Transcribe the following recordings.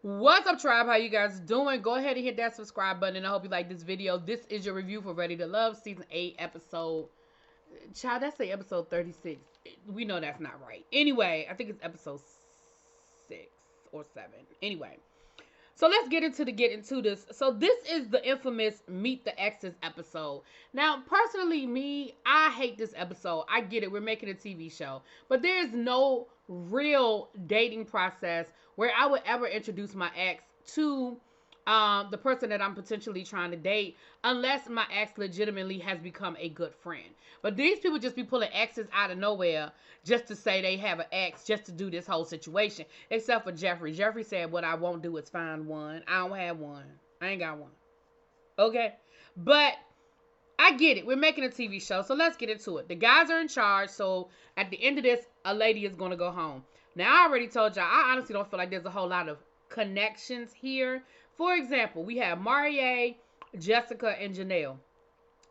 What's up, tribe? How you guys doing? Go ahead and hit that subscribe button, and I hope you like this video. This is your review for Ready to Love season 8 episode. Child, that's the episode 36. We know that's not right. Anyway, I think it's episode 6 or 7. Anyway, so let's get into this. So this is the infamous Meet the Exes episode. Now, personally, me, I hate this episode. I get it. We're making a TV show. But there's no real dating process where I would ever introduce my ex to the person that I'm potentially trying to date, unless my ex legitimately has become a good friend. But these people just be pulling exes out of nowhere just to say they have an ex, just to do this whole situation. Except for Jeffrey. Jeffrey said, what I won't do is find one. I don't have one. I ain't got one. Okay? But I get it. We're making a TV show, so let's get into it. The guys are in charge, so at the end of this, a lady is going to go home. Now, I already told y'all, I honestly don't feel like there's a whole lot of connections here. For example, we have Marie, Jessica, and Janelle.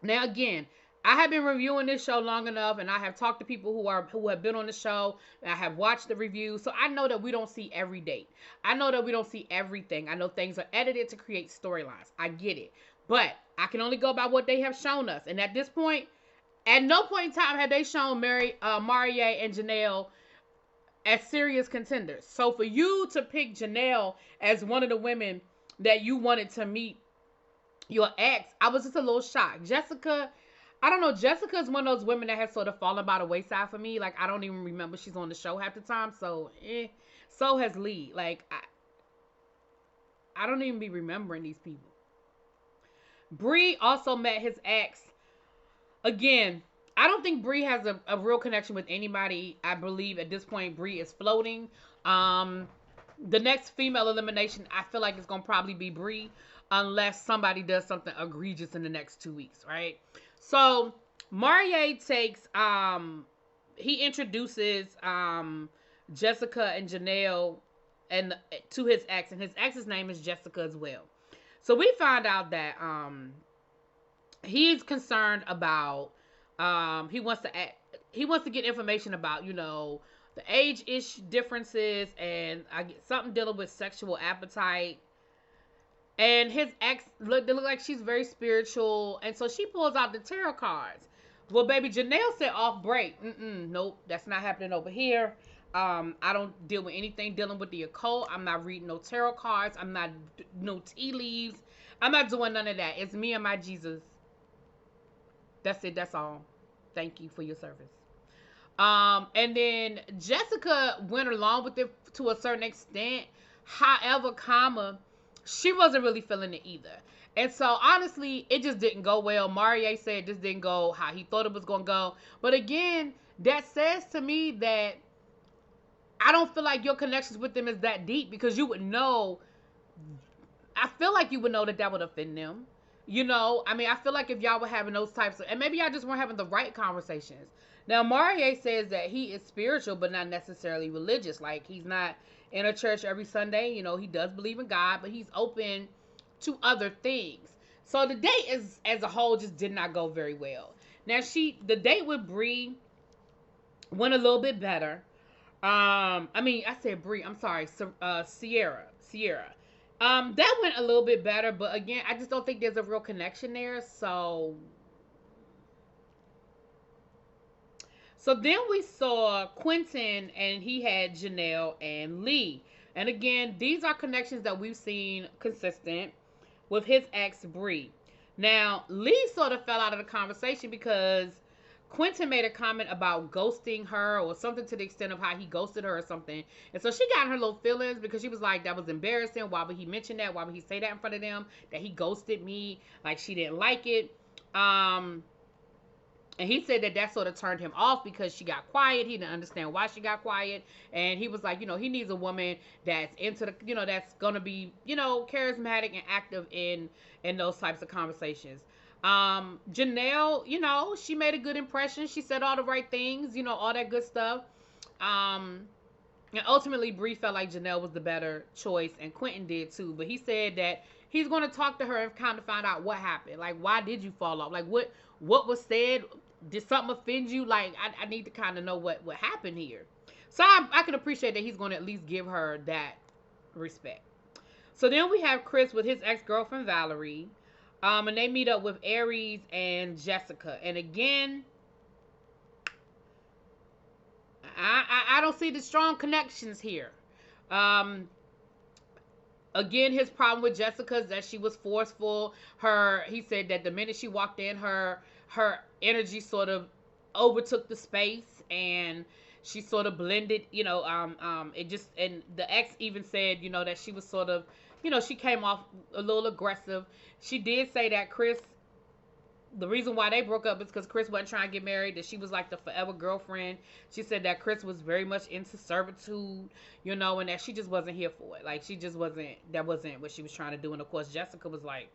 Now, again, I have been reviewing this show long enough, and I have talked to people who have been on the show. And I have watched the reviews, so I know that we don't see every date. I know that we don't see everything. I know things are edited to create storylines. I get it, but I can only go by what they have shown us. And at this point, at no point in time had they shown Marie and Janelle as serious contenders. So for you to pick Janelle as one of the women that you wanted to meet your ex, I was just a little shocked. Jessica, I don't know. Jessica is one of those women that has sort of fallen by the wayside for me. Like, I don't even remember she's on the show half the time. So, so has Lee. Like, I don't even be remembering these people. Bree also met his ex. Again, I don't think Bree has a real connection with anybody. I believe at this point Bree is floating. The next female elimination, I feel like it's going to probably be Bree, unless somebody does something egregious in the next 2 weeks, right? So, Marie takes, he introduces Jessica and Janelle to his ex, and his ex's name is Jessica as well. So, we find out that he's concerned about, he wants to get information about, the age differences, and I get something dealing with sexual appetite. And his ex, they look like she's very spiritual, and so she pulls out the tarot cards. Well, baby, Janelle said off break, nope, that's not happening over here. I don't deal with anything dealing with the occult. I'm not reading no tarot cards. I'm not, no tea leaves. I'm not doing none of that. It's me and my Jesus. That's it. That's all. Thank you for your service. And then Jessica went along with it to a certain extent. However, she wasn't really feeling it either. And so, honestly, it just didn't go well. Marie said this didn't go how he thought it was going to go. But again, that says to me that I don't feel like your connections with them is that deep, because you would know, I feel like you would know that would offend them. I mean, I feel like if y'all were having those types of, and maybe y'all just weren't having the right conversations. Now, Marie says that he is spiritual, but not necessarily religious. Like, he's not in a church every Sunday. He does believe in God, but he's open to other things. So the date as a whole just did not go very well. Now, the date with Bree went a little bit better. I said Bree. I'm sorry, Sierra. That went a little bit better, but again, I just don't think there's a real connection there. So then we saw Quentin, and he had Janelle and Lee. And again, these are connections that we've seen consistent with his ex, Bree. Now, Lee sort of fell out of the conversation because Quentin made a comment about ghosting her, or something to the extent of how he ghosted her or something. And so she got in her little feelings, because she was like, that was embarrassing. Why would he mention that? Why would he say that in front of them? That he ghosted me. Like, she didn't like it. And he said that sort of turned him off because she got quiet. He didn't understand why she got quiet. And he was like, he needs a woman that's into the, that's going to be, charismatic and active in those types of conversations. Janelle, she made a good impression. She said all the right things, all that good stuff. And ultimately, Bree felt like Janelle was the better choice, and Quentin did too. But he said that he's going to talk to her and kind of find out what happened. Like, why did you fall off? Like, what was said? Did something offend you? Like, I need to kind of know what happened here. So I can appreciate that he's going to at least give her that respect. So then we have Chris with his ex-girlfriend Valerie. And they meet up with Aries and Jessica. And again, I don't see the strong connections here. Um, Again, his problem with Jessica is that she was forceful. He said that the minute she walked in, her energy sort of overtook the space, and she sort of blended. It just, and the ex even said, that she was sort of, she came off a little aggressive. She did say that the reason why they broke up is because Chris wasn't trying to get married, that she was like the forever girlfriend. She said that Chris was very much into servitude, and that she just wasn't here for it. Like, she just wasn't, that wasn't what she was trying to do. And of course, Jessica was like,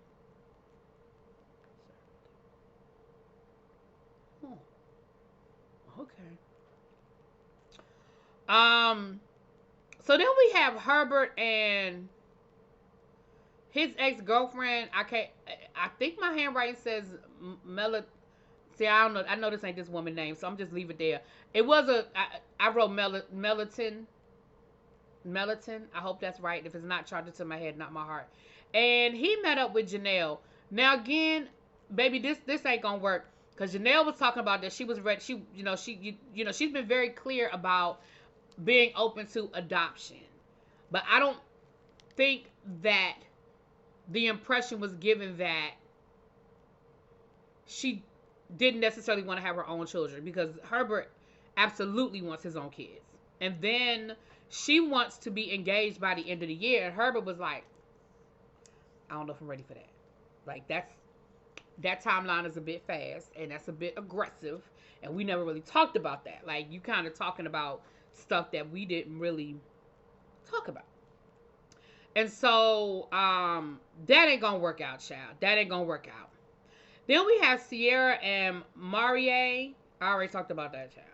oh, okay. So then we have Herbert and his ex-girlfriend. I think my handwriting says See, I don't know. I know this ain't this woman's name, so I'm just leave it there. It was I wrote Melatonin. I hope that's right. If it's not, charge it to my head, not my heart. And he met up with Janelle. Now again, baby, this ain't gonna work, because Janelle was talking about that she was ready. She's been very clear about being open to adoption, but I don't think that the impression was given that she didn't necessarily want to have her own children, because Herbert absolutely wants his own kids. And then she wants to be engaged by the end of the year. And Herbert was like, I don't know if I'm ready for that. Like, that timeline is a bit fast, and that's a bit aggressive. And we never really talked about that. Like, you kind of talking about stuff that we didn't really talk about. And so, that ain't gonna work out, child. That ain't gonna work out. Then we have Sierra and Marie. I already talked about that, child.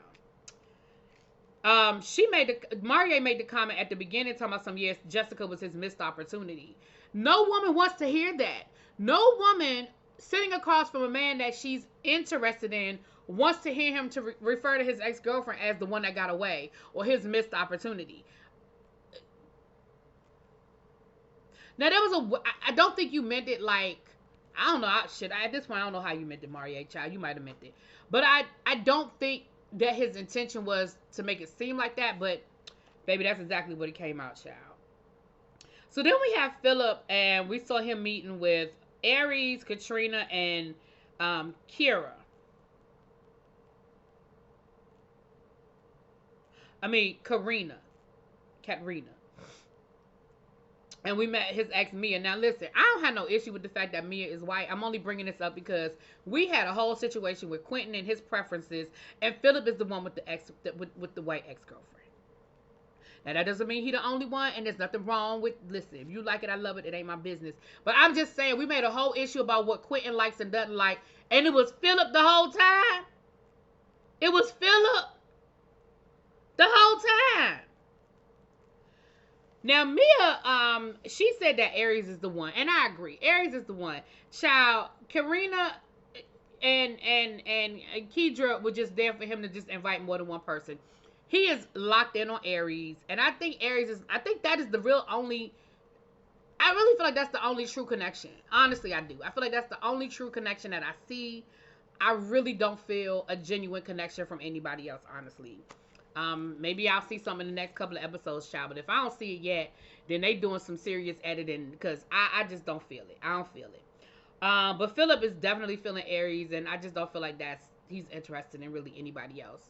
Marie made the comment at the beginning talking about yes, Jessica was his missed opportunity. No woman wants to hear that. No woman sitting across from a man that she's interested in wants to hear him to refer to his ex-girlfriend as the one that got away or his missed opportunity. Now, I don't think you meant it like, I don't know. At this point, I don't know how you meant it, Marie, child. You might have meant it. But I don't think that his intention was to make it seem like that. But, baby, that's exactly what it came out, child. So then we have Philip, and we saw him meeting with Aries, Katrina, and Kira. Katrina. And we met his ex, Mia. Now, listen, I don't have no issue with the fact that Mia is white. I'm only bringing this up because we had a whole situation with Quentin and his preferences, and Philip is the one with the white ex-girlfriend. Now, that doesn't mean he's the only one, and there's nothing wrong with, listen, if you like it, I love it. It ain't my business. But I'm just saying, we made a whole issue about what Quentin likes and doesn't like, and it was Philip the whole time. It was Philip the whole time. Now, Mia, she said that Aries is the one, and I agree. Aries is the one. Child, Karina and Kedra were just there for him to just invite more than one person. He is locked in on Aries, and I think that is the real only, I really feel like that's the only true connection. Honestly, I do. I feel like that's the only true connection that I see. I really don't feel a genuine connection from anybody else, honestly. Maybe I'll see some in the next couple of episodes, child. But if I don't see it yet, then they doing some serious editing, because I just don't feel it. I don't feel it. But Philip is definitely feeling Aries, and I just don't feel like he's interested in really anybody else.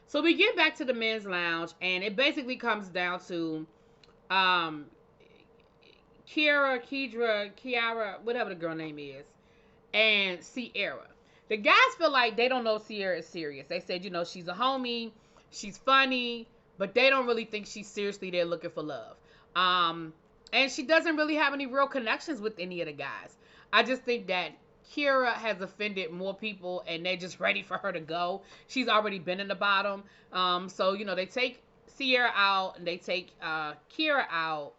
So we get back to the men's lounge, and it basically comes down to Kiara, whatever the girl name is, and Sierra. The guys feel like they don't know Sierra is serious. They said, she's a homie. She's funny, but they don't really think she's seriously there looking for love. And she doesn't really have any real connections with any of the guys. I just think that Kira has offended more people, and they're just ready for her to go. She's already been in the bottom. So, they take Sierra out, and they take Kira out.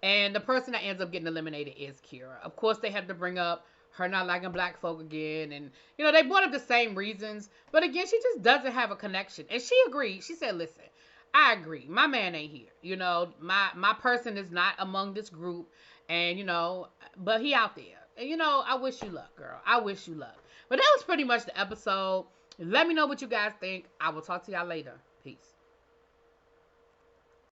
And the person that ends up getting eliminated is Kira. Of course, they have to bring up her not liking black folk again. And, they brought up the same reasons. But again, she just doesn't have a connection. And she agreed. She said, listen, I agree. My man ain't here. You know, my person is not among this group, and but he out there. And I wish you luck, girl. I wish you luck. But that was pretty much the episode. Let me know what you guys think. I will talk to y'all later. Peace.